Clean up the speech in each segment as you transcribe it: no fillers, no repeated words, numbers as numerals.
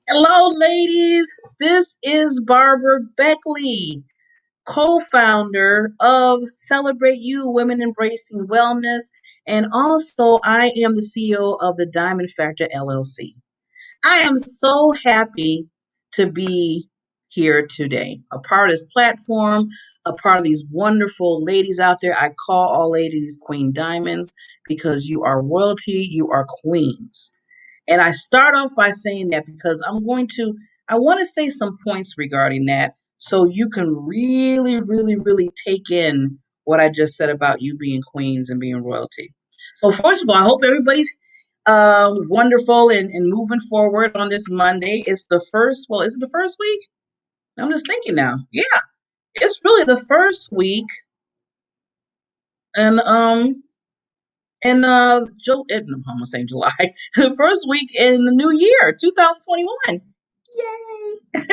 Hello, ladies. This is Barbara Beckley, co founder of Celebrate You Women Embracing Wellness. And also, I am the CEO of the Diamond Factor LLC. I am so happy to be here today, a part of this platform, a part of these wonderful ladies out there. I call all ladies Queen Diamonds because you are royalty, you are queens. And I start off by saying that because I want to say some points regarding that so you can really, really, really take in what I just said about you being queens and being royalty. So, first of all, I hope everybody's wonderful and moving forward on this Monday. It's the first, well, is it the first week? I'm just thinking now. Yeah, it's really the first week. And I'm gonna say July, the first week in the new year, 2021. Yay!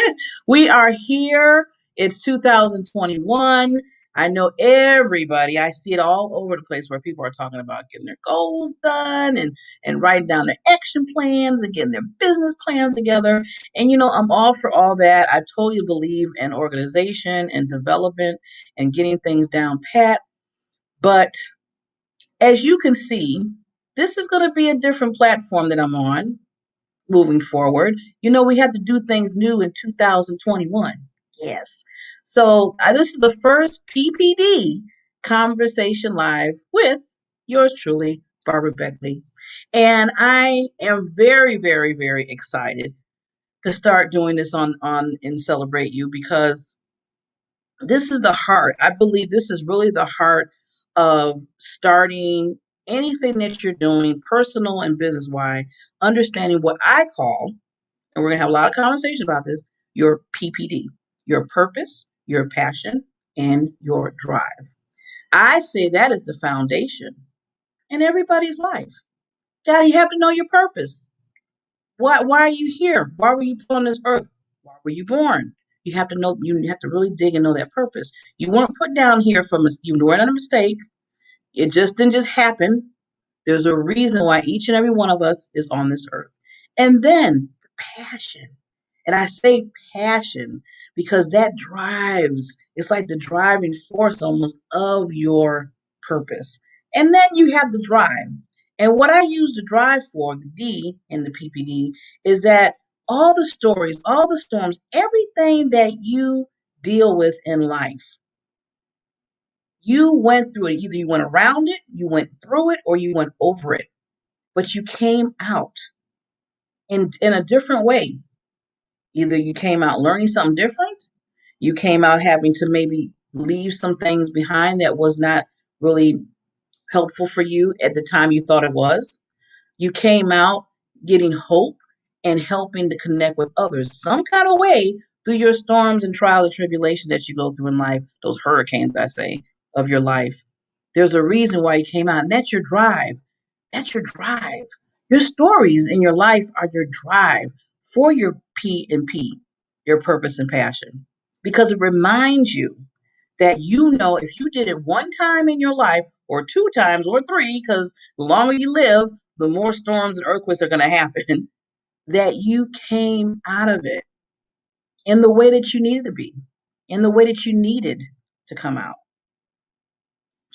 We are here. It's 2021. I know everybody. I see it all over the place where people are talking about getting their goals done and writing down their action plans and getting their business plans together. And I'm all for all that. I totally believe in organization and development and getting things down pat. But as you can see, this is going to be a different platform that I'm on moving forward. We had to do things new in 2021. Yes. So this is the first PPD conversation live with yours truly, Barbara Beckley. And I am very, very, very excited to start doing this on and Celebrate You because this is the heart. I believe this is really the heart of starting anything that you're doing, personal and business wise, understanding what I call, and we're going to have a lot of conversation about this, your PPD, your purpose, your passion, and your drive. I say that is the foundation in everybody's life. God, you have to know your purpose. Why are you here? Why were you put on this earth? Why were you born? You have to know, you have to really dig and know that purpose. You weren't put down here from you weren't a mistake. It just didn't just happen. There's a reason why each and every one of us is on this earth. And then the passion. And I say passion because that drives, it's like the driving force almost of your purpose. And then you have the drive. And what I use the drive for, the D in the PPD, is that all the stories, all the storms, everything that you deal with in life, you went through it. Either you went around it, you went through it, or you went over it. But you came out in a different way. Either you came out learning something different, you came out having to maybe leave some things behind that was not really helpful for you at the time you thought it was. You came out getting hope and helping to connect with others some kind of way through your storms and trials and tribulations that you go through in life, those hurricanes, I say, of your life. There's a reason why you came out, and that's your drive. That's your drive. Your stories in your life are your drive for your P and P, your purpose and passion, because it reminds you that if you did it one time in your life, or two times, or three, because the longer you live, the more storms and earthquakes are going to happen, that you came out of it in the way that you needed to be, in the way that you needed to come out.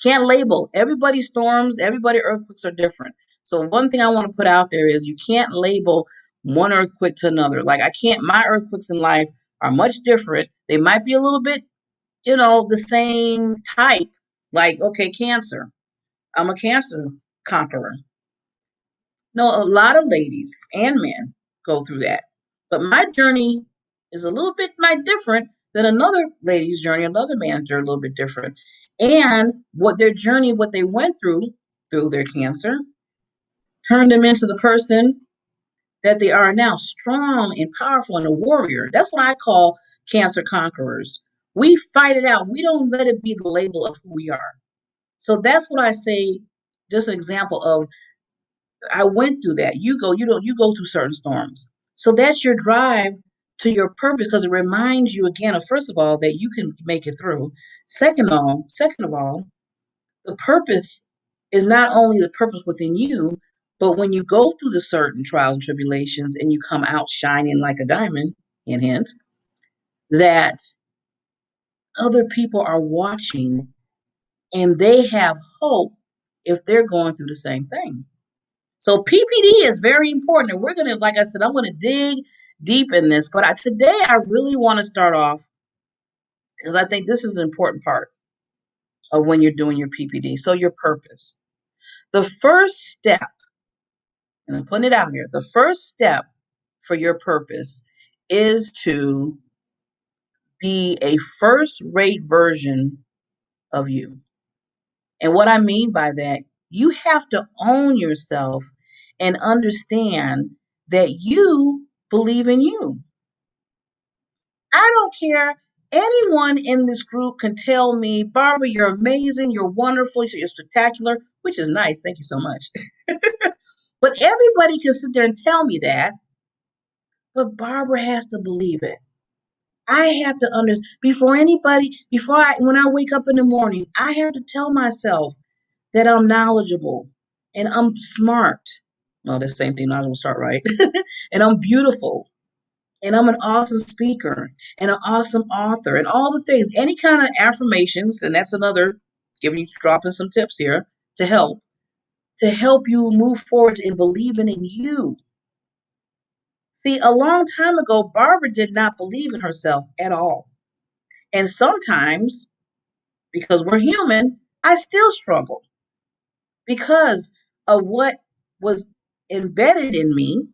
Can't label. Everybody's storms, everybody earthquakes are different. So one thing I want to put out there is you can't label one earthquake to another. Like my earthquakes in life are much different. They might be a little bit, the same type. Like, okay, cancer. I'm a cancer conqueror. No, a lot of ladies and men go through that. But my journey is a little bit might different than another lady's journey, another man's journey, a little bit different. And what they went through their cancer, turned them into the person that they are now, strong and powerful and a warrior. That's what I call cancer conquerors. We fight it out. We don't let it be the label of who we are. So that's what I say, just an example of I went through that. You go through certain storms. So that's your drive to your purpose because it reminds you again of first of all that you can make it through. Second of all, the purpose is not only the purpose within you, But when you go through the certain trials and tribulations and you come out shining like a diamond, hint, hint, that other people are watching and they have hope if they're going through the same thing. So PPD is very important. And we're going to, like I said, I'm going to dig deep in this. But today I really want to start off because I think this is an important part of when you're doing your PPD. So your purpose. The first step, and I'm putting it out here, the first step for your purpose is to be a first rate version of you. And what I mean by that, you have to own yourself and understand that you believe in you. I don't care. Anyone in this group can tell me, Barbara, you're amazing, you're wonderful, you're spectacular, which is nice. Thank you so much. But everybody can sit there and tell me that, but Barbara has to believe it. I have to understand when I wake up in the morning, I have to tell myself that I'm knowledgeable and I'm smart. Well, the same thing, I will start right. And I'm beautiful and I'm an awesome speaker and an awesome author and all the things, any kind of affirmations. And that's another dropping some tips here to help you move forward in believing in you. See, a long time ago, Barbara did not believe in herself at all. And sometimes, because we're human, I still struggle because of what was embedded in me.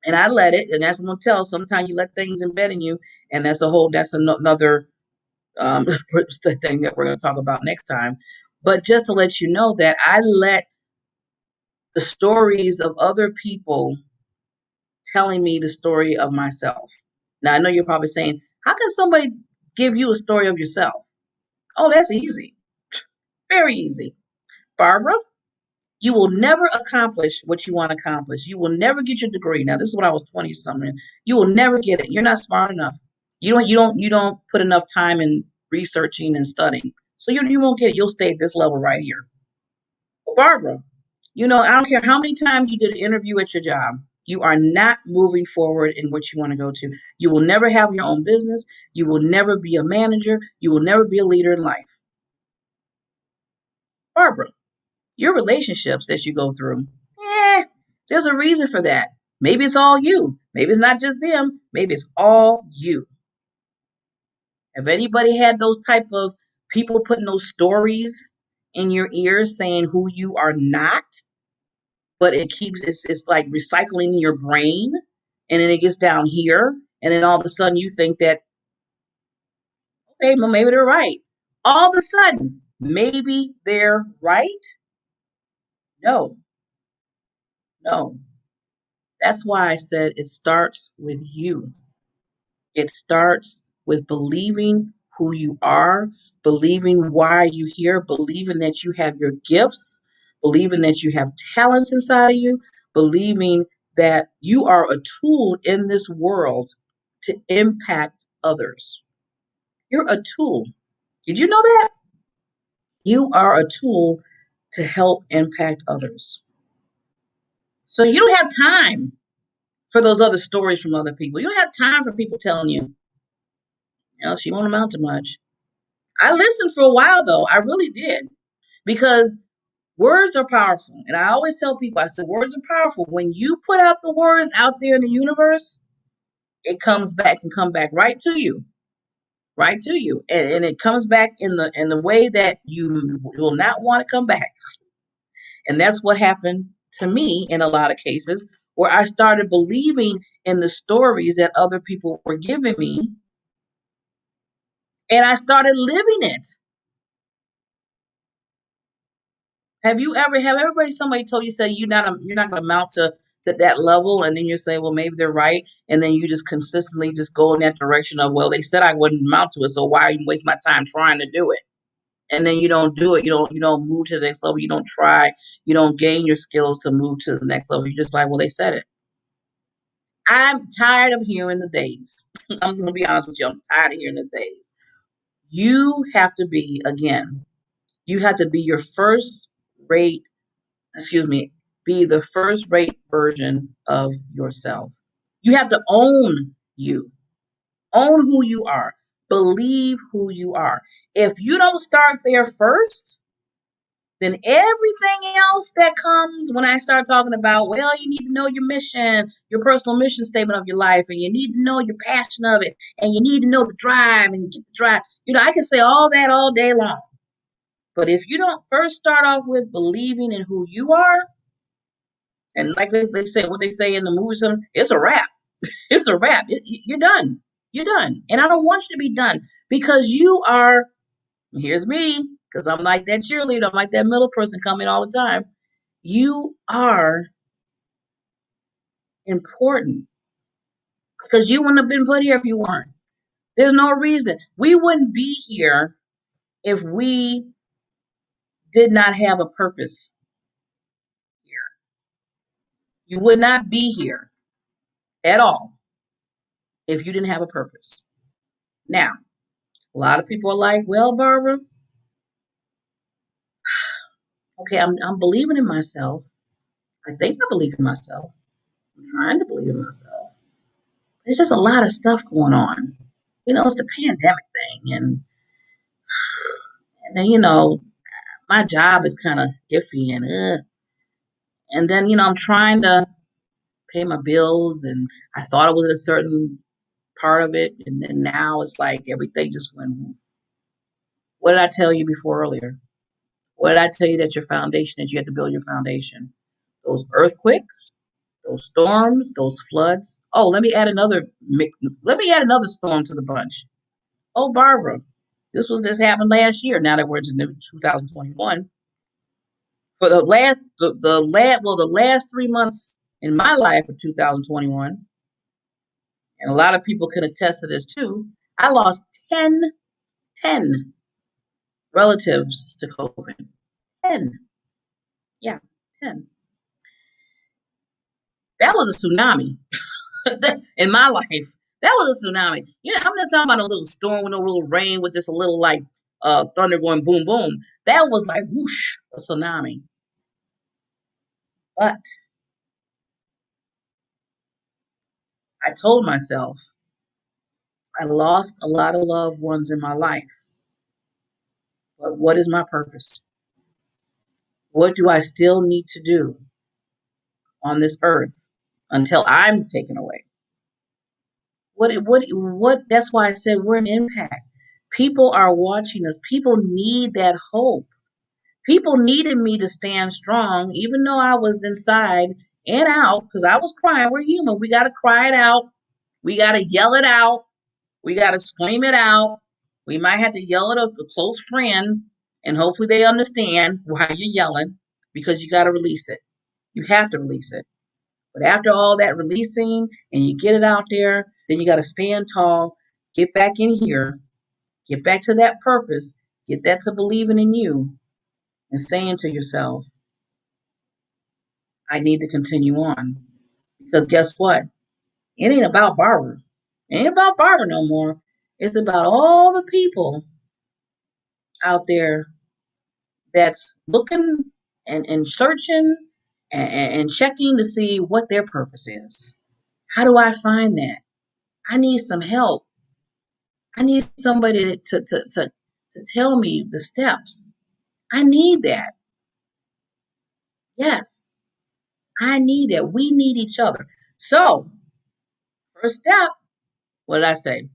And I let it, and that's what I'm gonna tell. Sometimes you let things embed in you, and that's another thing that we're gonna talk about next time. But just to let you know that I let the stories of other people telling me the story of myself. Now I know you're probably saying, how can somebody give you a story of yourself? Oh, that's easy. Very easy. Barbara, you will never accomplish what you want to accomplish. You will never get your degree. Now, this is when I was 20 something. You will never get it. You're not smart enough. You don't put enough time in researching and studying. So you won't get it. You'll stay at this level right here. Well, Barbara, I don't care how many times you did an interview at your job. You are not moving forward in what you want to go to. You will never have your own business. You will never be a manager. You will never be a leader in life. Barbara, your relationships that you go through, there's a reason for that. Maybe it's all you. Maybe it's not just them. Maybe it's all you. Have anybody had those type of people putting those stories in your ears saying who you are not? But it's like recycling in your brain, and then it gets down here, and then all of a sudden you think that, okay, well, maybe they're right. All of a sudden, maybe they're right. No, no. That's why I said it starts with you. It starts with believing who you are, believing why you're here, believing that you have your gifts, believing that you have talents inside of you, believing that you are a tool in this world to impact others. You're a tool. Did you know that? You are a tool to help impact others. So you don't have time for those other stories from other people. You don't have time for people telling you, she won't amount to much. I listened for a while though. I really did. Because words are powerful. And I always tell people, I said, words are powerful. When you put out the words out there in the universe, it comes back and come back right to you. Right to you. And it comes back in the way that you will not want to come back. And that's what happened to me in a lot of cases, where I started believing in the stories that other people were giving me. And I started living it. Have everybody somebody told you, say you're not going to amount to that level, and then you say, well, maybe they're right, and then you just consistently just go in that direction of, well, they said I wouldn't amount to it, so why even waste my time trying to do it? And then you don't do it. You don't move to the next level. You don't try. You don't gain your skills to move to the next level. You're just like, well, they said it. I'm tired of hearing the days. I'm going to be honest with you. I'm tired of hearing the days. You have to be, again, you have to be your first rate, excuse me, be the first rate version of yourself. You have to own you, own who you are, believe who you are. If you don't start there first, then everything else that comes when I start talking about, well, you need to know your mission, your personal mission statement of your life, and you need to know your passion of it, and you need to know the drive and get the drive. I can say all that all day long. But if you don't first start off with believing in who you are, and like they say, what they say in the movies, it's a wrap. It's a wrap. You're done. You're done. And I don't want you to be done because you are, here's me, because I'm like that cheerleader. I'm like that middle person coming all the time. You are important because you wouldn't have been put here if you weren't. There's no reason. We wouldn't be here if we did not have a purpose here. You would not be here at all if you didn't have a purpose. Now, a lot of people are like, well, Barbara, okay, I'm believing in myself. I think I believe in myself. I'm trying to believe in myself. There's just a lot of stuff going on. It's the pandemic thing, and then my job is kind of iffy, and then I'm trying to pay my bills, and I thought it was a certain part of it, and then now it's like everything just went woof. What did I tell you before earlier? What did I tell you that your foundation is? You have to build your foundation. Those earthquakes, those storms, those floods. Oh, let me add another storm to the bunch. Oh, Barbara, this happened last year. Now that we're in 2021, for the last 3 months in my life of 2021, and a lot of people can attest to this too. I lost 10 relatives to COVID. 10, yeah, 10. That was a tsunami in my life. That was a tsunami. I'm just talking about a little storm with a little rain with just a little like thunder going boom, boom. That was like whoosh, a tsunami. But I told myself I lost a lot of loved ones in my life. But what is my purpose? What do I still need to do on this earth until I'm taken away? What, that's why I said we're an impact. People are watching us. People need that hope. People needed me to stand strong, even though I was inside and out, because I was crying. We're human. We got to cry it out. We got to yell it out. We got to scream it out. We might have to yell at a close friend, and hopefully they understand why you're yelling, because you got to release it. You have to release it. But after all that releasing and you get it out there, then you got to stand tall, get back in here, get back to that purpose, get that to believing in you, and saying to yourself, I need to continue on. Because guess what? It ain't about Barbara. It ain't about Barbara no more. It's about all the people out there that's looking and searching and checking to see what their purpose is. How do I find that? I need some help. I need somebody to tell me the steps. I need that. Yes, I need that. We need each other. So, first step, what did I say?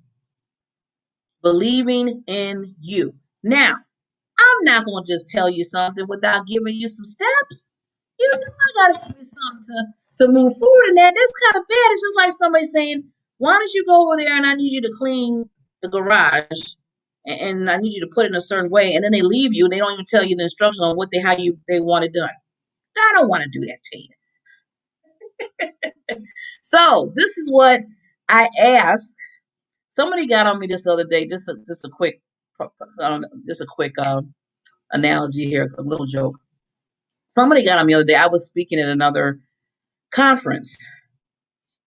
Believing in you. Now, I'm not going to just tell you something without giving you some steps. I got to give you something to move forward in that. That's kind of bad. It's just like somebody saying, why don't you go over there and I need you to clean the garage and I need you to put it in a certain way. And then they leave you and they don't even tell you the instructions on they want it done. I don't want to do that to you. So this is what I asked. Somebody got on me this other day, just a quick analogy here, a little joke. Somebody got on me the other day. I was speaking at another conference,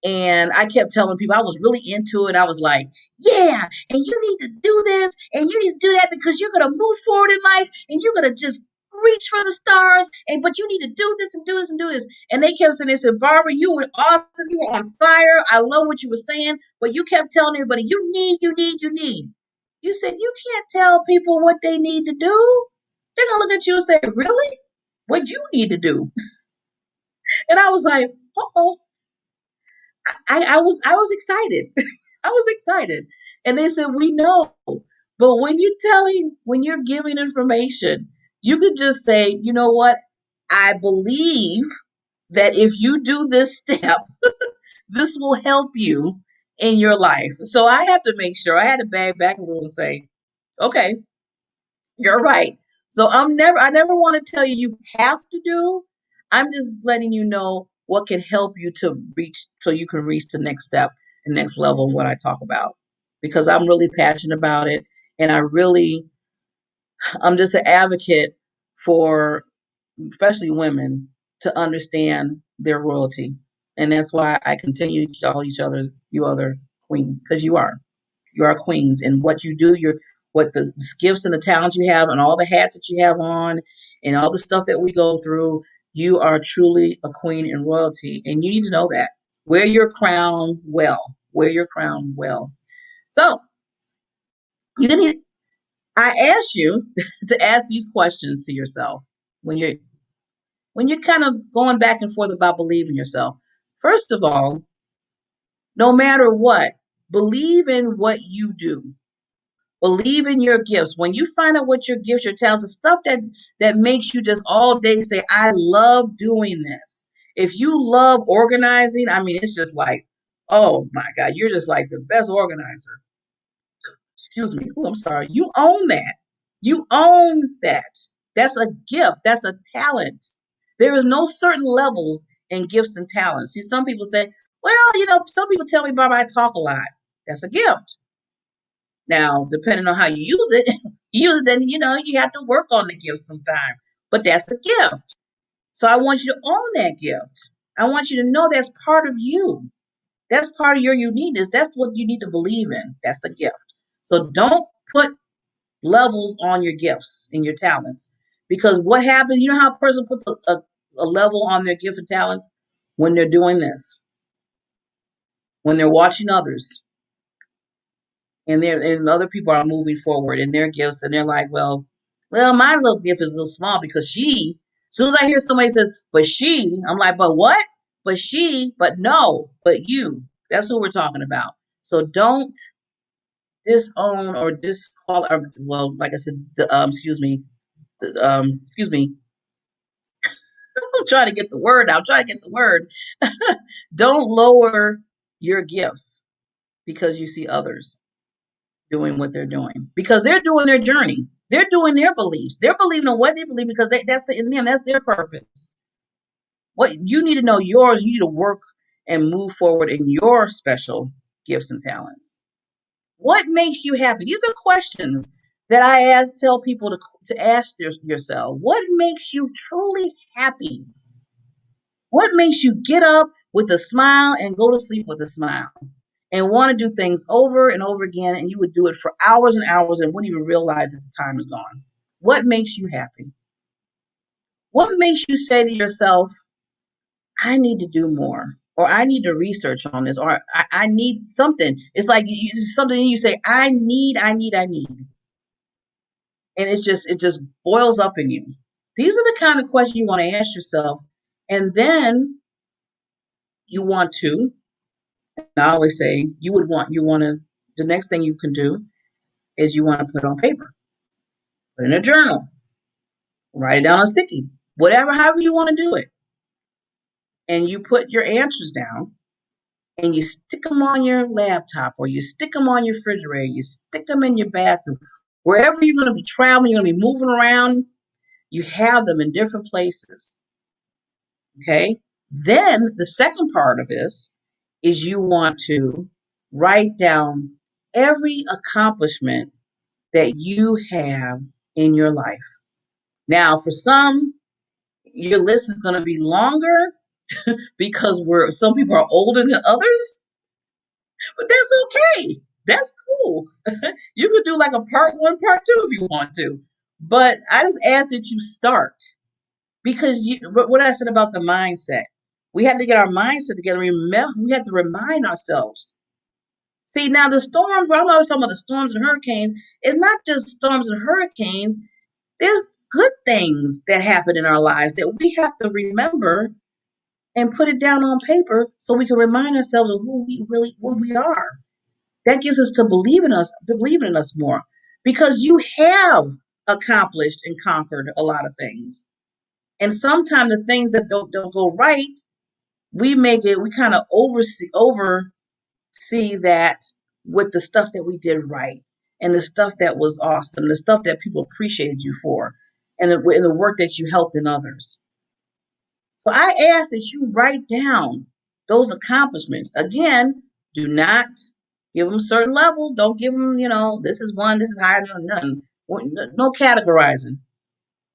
and I kept telling people I was really into it. I was like, yeah, and you need to do this, and you need to do that because you're going to move forward in life, and you're going to just reach for the stars, and but you need to do this and do this and do this. And they kept saying, they said, Barbara, you were awesome. You were on fire. I love what you were saying, but you kept telling everybody, you need, you need, you need. You said, you can't tell people what they need to do. They're going to look at you and say, really? What you need to do? And I was like, oh, I was excited. I was excited. And they said, we know. But when you're giving information, you could just say, you know what? I believe that if you do this step, this will help you in your life. So I have to make sure I had to bag back a little and say, okay, you're right. So I never want to tell you you have to do. I'm just letting you know what can help you to reach so you can reach the next step, the next level of what I talk about. Because I'm really passionate about it and I'm just an advocate for especially women to understand their royalty. And that's why I continue to call each other you other queens, because you are. You are queens, and what you do, what the gifts and the talents you have, and all the hats that you have on, and all the stuff that we go through. You are truly a queen in royalty, and you need to know that. Wear your crown well. Wear your crown well. So you need. I ask you to ask these questions to yourself when you're kind of going back and forth about believing yourself. First of all, no matter what, believe in what you do. Believe in your gifts. When you find out what your gifts, your talents, the stuff that makes you just all day say, I love doing this. If you love organizing, I mean, it's just like, oh my God, you're just like the best organizer. Excuse me. Oh, I'm sorry. You own that. You own that. That's a gift. That's a talent. There is no certain levels in gifts and talents. See, some people say, well, some people tell me, Bob, I talk a lot. That's a gift. Now, depending on how you use it, then you have to work on the gift sometime. But that's a gift. So I want you to own that gift. I want you to know that's part of you. That's part of your uniqueness. That's what you need to believe in. That's a gift. So don't put levels on your gifts and your talents. Because what happens, you know how a person puts a level on their gift and talents? When they're doing this, when they're watching others, and other people are moving forward in their gifts, and they're like, well, my little gift is a little small because as soon as I hear somebody says, but she, I'm like, but what? But she, but no, but you. That's what we're talking about. So don't disown or disqualify. Well, like I said, excuse me. I'm trying to get the word out. I'm trying to get the word. Don't lower your gifts because you see others doing what they're doing, because they're doing their journey. They're doing their beliefs. They're believing in what they believe because in them. That's their purpose. What you need to know yours. You need to work and move forward in your special gifts and talents. What makes you happy? These are questions that tell people to ask yourself. What makes you truly happy? What makes you get up with a smile and go to sleep with a smile and want to do things over and over again, and you would do it for hours and hours and wouldn't even realize that the time is gone? What makes you happy? What makes you say to yourself, I need to do more, or I need to research on this, or I need something? It's like something you say, I need, I need, I need. And it just boils up in you. These are the kind of questions you want to ask yourself. And then you want to, I always say, the next thing you can do is you want to put on paper, put in a journal, write it down on sticky, however you want to do it. And you put your answers down and you stick them on your laptop, or you stick them on your refrigerator, you stick them in your bathroom, wherever you're going to be traveling, you're going to be moving around, you have them in different places. Okay. Then the second part of this is you want to write down every accomplishment that you have in your life. Now, for some, your list is going to be longer because some people are older than others, but that's okay. That's cool. You could do like a part one, part two if you want to. But I just ask that you start because what I said about the mindset, we had to get our mindset together. Remember, we had to remind ourselves. See, now the storms, I'm always talking about the storms and hurricanes. It's not just storms and hurricanes. There's good things that happen in our lives that we have to remember and put it down on paper so we can remind ourselves of who we are. That gets us to believe in us more because you have accomplished and conquered a lot of things. And sometimes the things that don't go right, we kind of oversee that with the stuff that we did right and the stuff that was awesome, the stuff that people appreciated you for, and the work that you helped in others. So I ask that you write down those accomplishments. Again, do not give them a certain level. Don't give them, this is one, this is higher than none. No categorizing.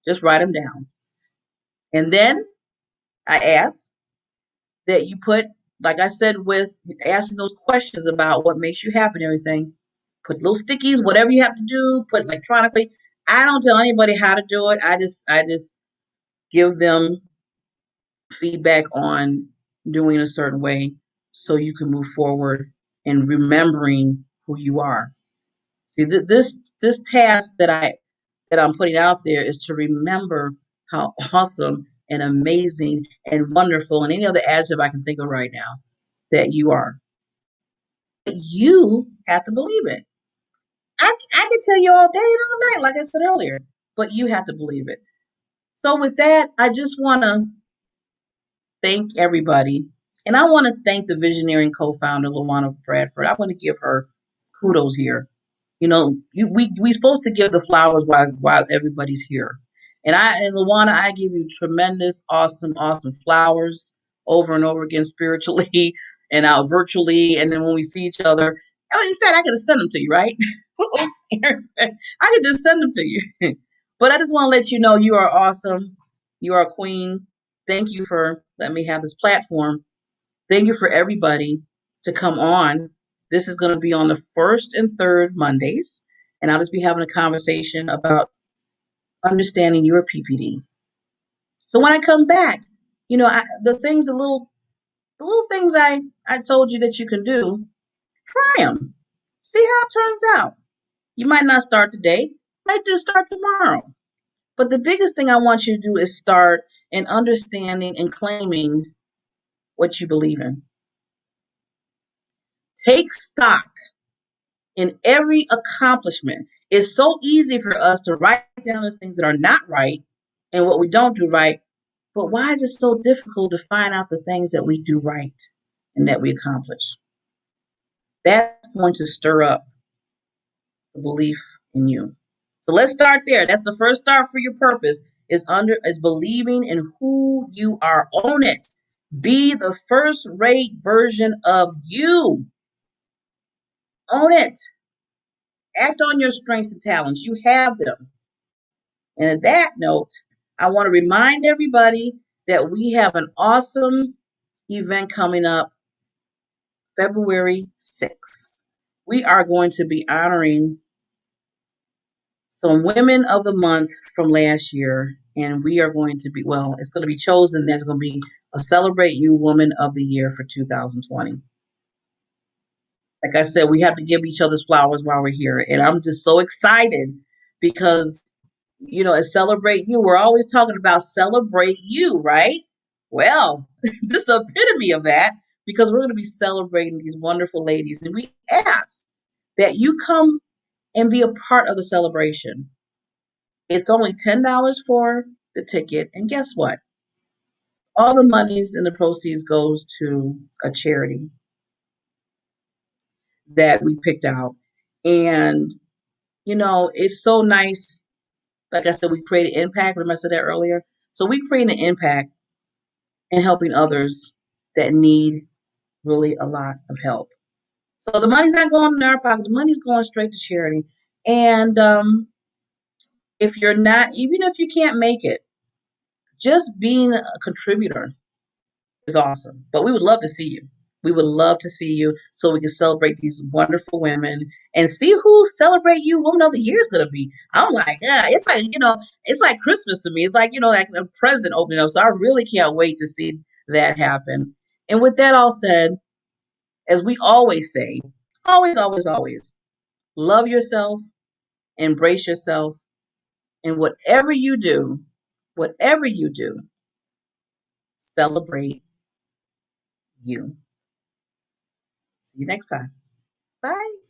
Just write them down. And then I ask that you put, like I said, with asking those questions about what makes you happy and everything, put little stickies, whatever you have to do, put electronically. I don't tell anybody how to do it. I just give them feedback on doing a certain way so you can move forward and remembering who you are. See, this task that I'm putting out there is to remember how awesome and amazing and wonderful and any other adjective I can think of right now that you are. But you have to believe it. I could tell you all day and all night, like I said earlier, but you have to believe it. So with that, I just want to thank everybody. And I want to thank the visionary and co-founder, Luana Bradford. I want to give her kudos here. We supposed to give the flowers while everybody's here. And Luana, I give you tremendous, awesome, awesome flowers over and over again spiritually and out virtually. And then when we see each other, oh, in fact, I could send them to you, right? I could just send them to you. But I just want to let you know you are awesome. You are a queen. Thank you for letting me have this platform. Thank you for everybody to come on. This is going to be on the first and third Mondays, and I'll just be having a conversation about understanding your PPD. So when I come back, the little things I told you that you can do, try them. See how it turns out. You might not start today, might just start tomorrow. But the biggest thing I want you to do is start in understanding and claiming what you believe in. Take stock in every accomplishment. It's so easy for us to write down the things that are not right and what we don't do right. But why is it so difficult to find out the things that we do right and that we accomplish? That's going to stir up the belief in you. So let's start there. That's the first start for your purpose is believing in who you are. Own it. Be the first rate version of you. Own it. Act on your strengths and talents. You have them. And at that note, I want to remind everybody that we have an awesome event coming up February 6th. We are going to be honoring some women of the month from last year. And we are going to be, well, it's going to be chosen. There's going to be a Celebrate You Woman of the Year for 2020. Like I said, we have to give each other's flowers while we're here. And I'm just so excited because, at Celebrate You, we're always talking about celebrate you, right? Well, this is the epitome of that because we're going to be celebrating these wonderful ladies. And we ask that you come and be a part of the celebration. It's only $10 for the ticket. And guess what? All the monies and the proceeds goes to a charity that we picked out. And, it's so nice. Like I said, we create an impact. Remember I said that earlier? So we create an impact in helping others that need really a lot of help. So the money's not going in our pocket. The money's going straight to charity. And if you're not, even if you can't make it, just being a contributor is awesome. But we would love to see you. We would love to see you so we can celebrate these wonderful women and see who celebrate you Woman of the Year is gonna be. I'm like, yeah, it's like, it's like Christmas to me. It's like, like a present opening up. So I really can't wait to see that happen. And with that all said, as we always say, always, always, always love yourself, embrace yourself, and whatever you do, celebrate you. See you next time. Bye.